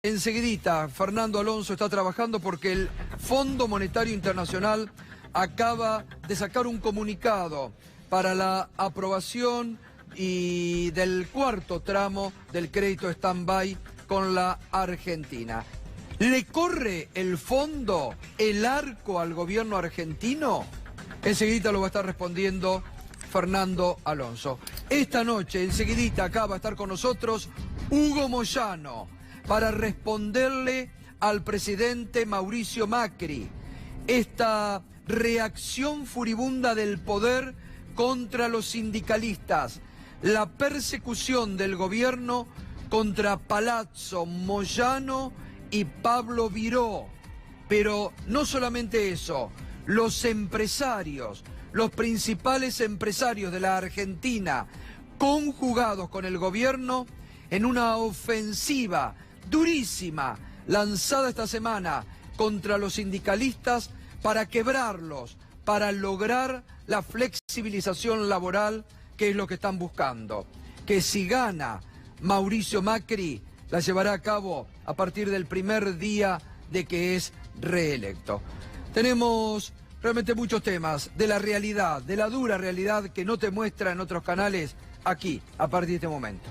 Enseguidita, Fernando Alonso está trabajando porque el Fondo Monetario Internacional acaba de sacar un comunicado para la aprobación y del cuarto tramo del crédito stand-by con la Argentina. ¿Le corre el fondo el arco al gobierno argentino? Enseguidita lo va a estar respondiendo Fernando Alonso. Esta noche, enseguidita, acá va a estar con nosotros Hugo Moyano para responderle al presidente Mauricio Macri esta reacción furibunda del poder contra los sindicalistas, la persecución del gobierno contra Palazzo, Moyano y Pablo Viró. Pero no solamente eso, los empresarios, los principales empresarios de la Argentina, conjugados con el gobierno en una ofensiva durísima lanzada esta semana contra los sindicalistas para quebrarlos, para lograr la flexibilización laboral, que es lo que están buscando. Que si gana Mauricio Macri, la llevará a cabo a partir del primer día de que es reelecto. Tenemos realmente muchos temas de la realidad, de la dura realidad que no te muestra en otros canales, aquí, a partir de este momento.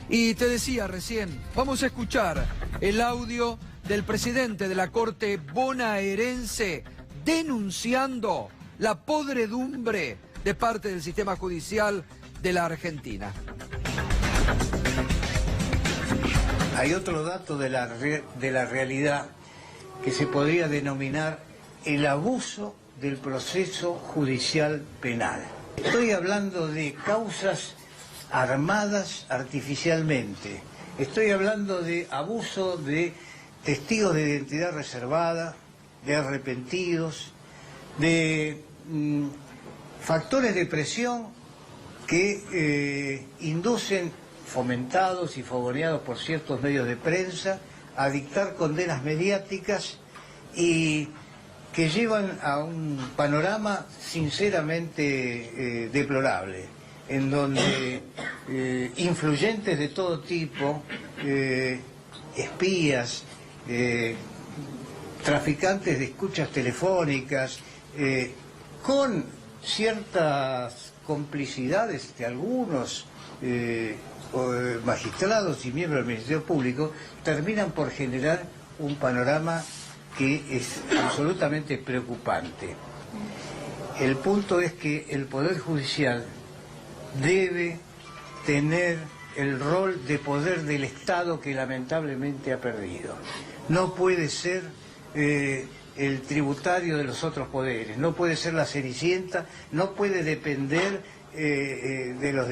Y te decía recién, vamos a escuchar el audio del presidente de la Corte bonaerense denunciando la podredumbre de parte del sistema judicial de la Argentina. Hay otro dato de la realidad que se podría denominar el abuso del proceso judicial penal. Estoy hablando de causas armadas artificialmente. Estoy hablando de abuso de testigos de identidad reservada, de arrepentidos, de factores de presión que inducen, fomentados y fogoneados por ciertos medios de prensa, a dictar condenas mediáticas y que llevan a un panorama sinceramente deplorable, en donde influyentes de todo tipo, espías, traficantes de escuchas telefónicas, con ciertas complicidades de algunos magistrados y miembros del Ministerio Público, terminan por generar un panorama que es absolutamente preocupante. El punto es que el Poder Judicial debe tener el rol de poder del Estado que lamentablemente ha perdido. No puede ser el tributario de los otros poderes, no puede ser la cenicienta, no puede depender de los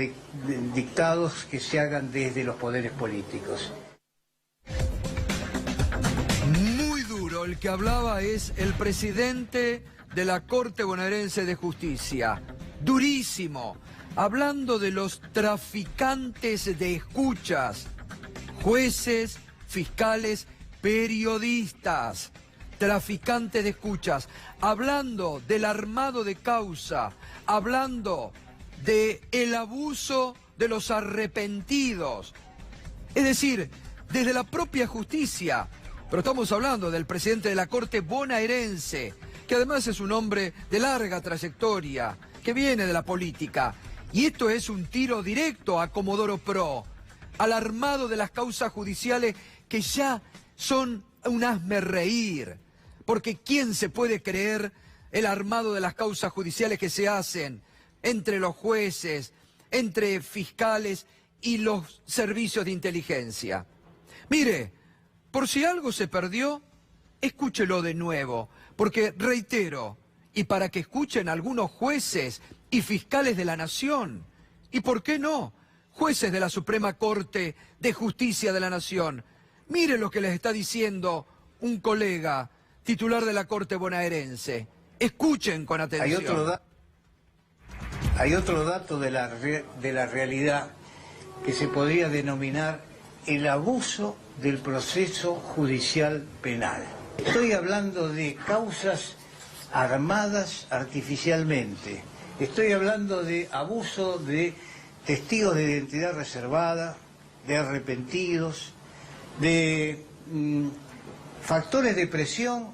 dictados que se hagan desde los poderes políticos. Muy duro, el que hablaba es el presidente de la Corte Bonaerense de Justicia. Durísimo, hablando de los traficantes de escuchas, jueces, fiscales, periodistas, traficantes de escuchas, hablando del armado de causa, hablando del abuso de los arrepentidos. Es decir, desde la propia justicia, pero estamos hablando del presidente de la Corte bonaerense, que además es un hombre de larga trayectoria, que viene de la política. Y esto es un tiro directo a Comodoro Pro, al armado de las causas judiciales que ya son un hazmerreír. Porque ¿quién se puede creer el armado de las causas judiciales que se hacen entre los jueces, entre fiscales y los servicios de inteligencia? Mire, por si algo se perdió, escúchelo de nuevo, porque reitero, y para que escuchen algunos jueces y fiscales de la Nación, y por qué no, jueces de la Suprema Corte de Justicia de la Nación, mire lo que les está diciendo un colega titular de la Corte bonaerense. Escuchen con atención. Hay otro dato de la realidad que se podría denominar el abuso del proceso judicial penal. Estoy hablando de causas armadas artificialmente. Estoy hablando de abuso de testigos de identidad reservada, de arrepentidos, de factores de presión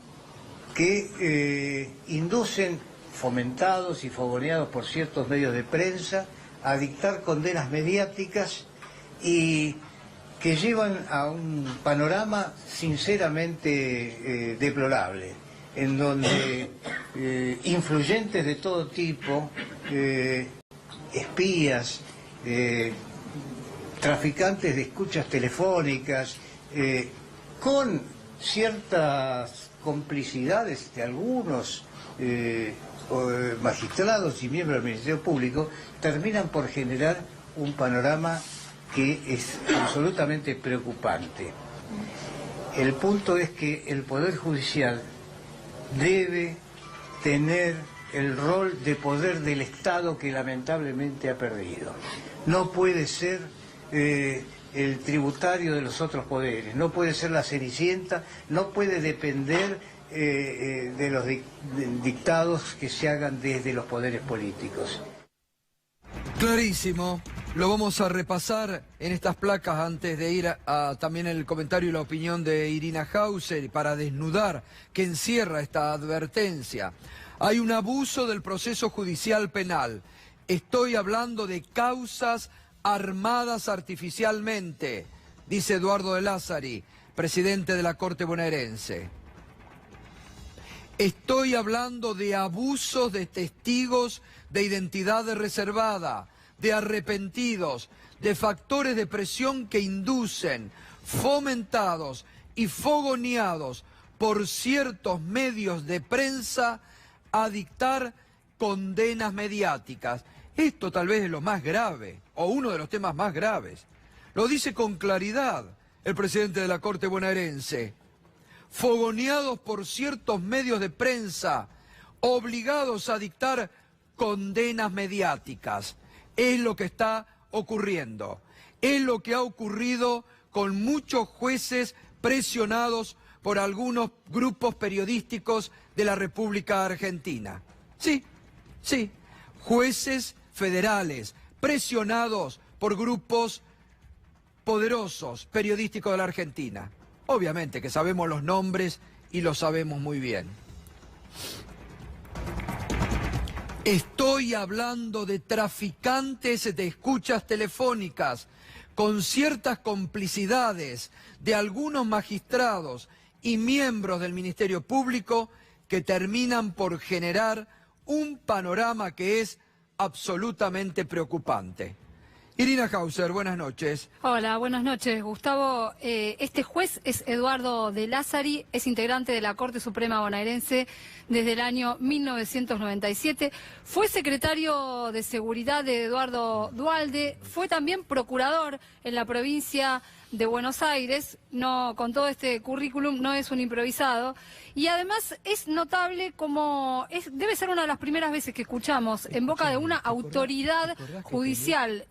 que inducen, fomentados y fogoneados por ciertos medios de prensa, a dictar condenas mediáticas y que llevan a un panorama sinceramente deplorable, en donde influyentes de todo tipo, espías, traficantes de escuchas telefónicas, con ciertas complicidades de algunos magistrados y miembros del Ministerio Público, terminan por generar un panorama que es absolutamente preocupante. El punto es que el Poder Judicial debe tener el rol de poder del Estado que lamentablemente ha perdido. No puede ser el tributario de los otros poderes, no puede ser la cenicienta, no puede depender de los dictados que se hagan desde los poderes políticos. Clarísimo. Lo vamos a repasar en estas placas antes de ir a también el comentario y la opinión de Irina Hauser para desnudar que encierra esta advertencia. Hay un abuso del proceso judicial penal. Estoy hablando de causas armadas artificialmente, dice Eduardo de Lázari, presidente de la Corte bonaerense. Estoy hablando de abusos de testigos de identidad reservada, de arrepentidos, de factores de presión que inducen, fomentados y fogoneados por ciertos medios de prensa a dictar condenas mediáticas. Esto tal vez es lo más grave, o uno de los temas más graves. Lo dice con claridad el presidente de la Corte bonaerense. Fogoneados por ciertos medios de prensa, obligados a dictar condenas mediáticas. Es lo que está ocurriendo. Es lo que ha ocurrido con muchos jueces presionados por algunos grupos periodísticos de la República Argentina. Sí, sí, jueces federales presionados por grupos poderosos periodísticos de la Argentina. Obviamente que sabemos los nombres y lo sabemos muy bien. Estoy hablando de traficantes de escuchas telefónicas con ciertas complicidades de algunos magistrados y miembros del Ministerio Público que terminan por generar un panorama que es absolutamente preocupante. Irina Hauser, buenas noches. Hola, buenas noches, Gustavo. Este juez es Eduardo de Lázari, es integrante de la Corte Suprema bonaerense desde el año 1997. Fue secretario de Seguridad de Eduardo Duhalde, fue también procurador en la provincia de Buenos Aires. No, con todo este currículum no es un improvisado. Y además es notable como debe ser una de las primeras veces que escuchamos en boca de una autoridad judicial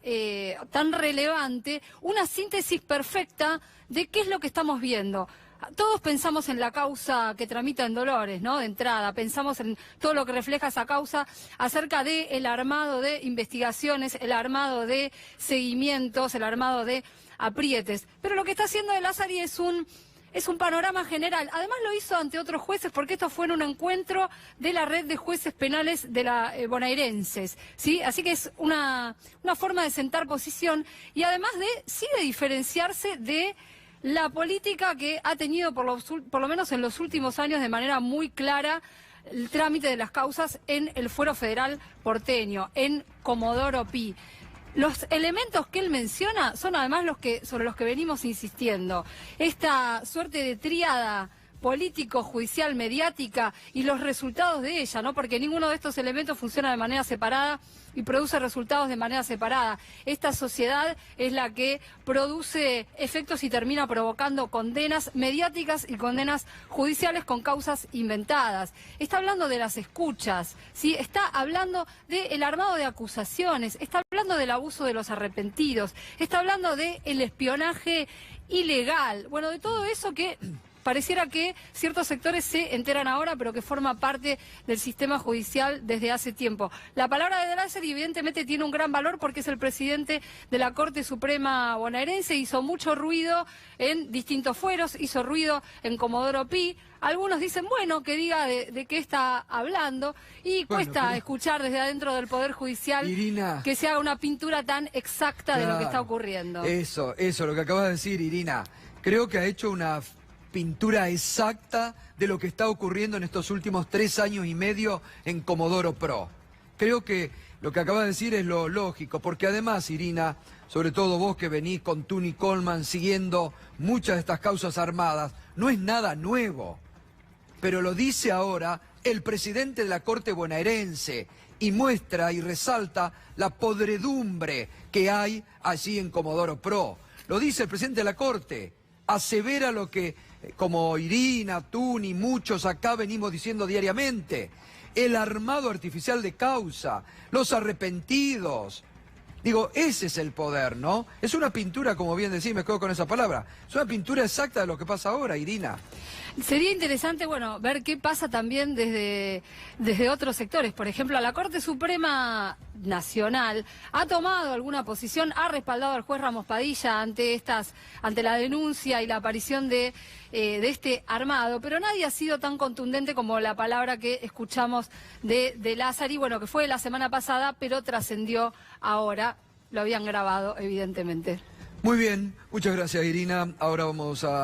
tan relevante una síntesis perfecta de qué es lo que estamos viendo. Todos pensamos en la causa que tramita en Dolores, ¿no? De entrada, pensamos en todo lo que refleja esa causa acerca del armado de investigaciones, el armado de seguimientos, el armado de aprietes. Pero lo que está haciendo de Lázari es un panorama general. Además lo hizo ante otros jueces porque esto fue en un encuentro de la red de jueces penales de la bonaerenses, ¿sí? Así que es una forma de sentar posición y además de diferenciarse de la política que ha tenido por lo menos en los últimos años de manera muy clara el trámite de las causas en el Fuero Federal porteño, en Comodoro Pi. Los elementos que él menciona son además sobre los que venimos insistiendo. Esta suerte de tríada político, judicial, mediática y los resultados de ella, ¿no? Porque ninguno de estos elementos funciona de manera separada y produce resultados de manera separada. Esta sociedad es la que produce efectos y termina provocando condenas mediáticas y condenas judiciales con causas inventadas. Está hablando de las escuchas, ¿sí? Está hablando del armado de acusaciones, está hablando del abuso de los arrepentidos, está hablando del espionaje ilegal, bueno, de todo eso que pareciera que ciertos sectores se enteran ahora, pero que forma parte del sistema judicial desde hace tiempo. La palabra de Lázari evidentemente tiene un gran valor porque es el presidente de la Corte Suprema bonaerense, hizo mucho ruido en distintos fueros, hizo ruido en Comodoro Pi. Algunos dicen, bueno, que diga de qué está hablando, y cuesta escuchar desde adentro del Poder Judicial, Irina, que se haga una pintura tan exacta de lo que está ocurriendo. Eso, lo que acabas de decir, Irina. Creo que ha hecho una pintura exacta de lo que está ocurriendo en estos últimos 3 años y medio en Comodoro Pro. Creo que lo que acabas de decir es lo lógico, porque además, Irina, sobre todo vos que venís con Tuni Coleman siguiendo muchas de estas causas armadas, no es nada nuevo. Pero lo dice ahora el presidente de la Corte bonaerense y muestra y resalta la podredumbre que hay allí en Comodoro Pro. Lo dice el presidente de la Corte, asevera lo que, como Irina, Tuni, muchos acá venimos diciendo diariamente, el armado artificial de causa, los arrepentidos. Digo, ese es el poder, ¿no? Es una pintura, como bien decís, me quedo con esa palabra, es una pintura exacta de lo que pasa ahora, Irina. Sería interesante, bueno, ver qué pasa también desde otros sectores. Por ejemplo, la Corte Suprema Nacional ha tomado alguna posición, ha respaldado al juez Ramos Padilla ante la denuncia y la aparición de este armado, pero nadie ha sido tan contundente como la palabra que escuchamos de Lázari, bueno, que fue la semana pasada, pero trascendió ahora, lo habían grabado, evidentemente. Muy bien, muchas gracias, Irina. Ahora vamos a...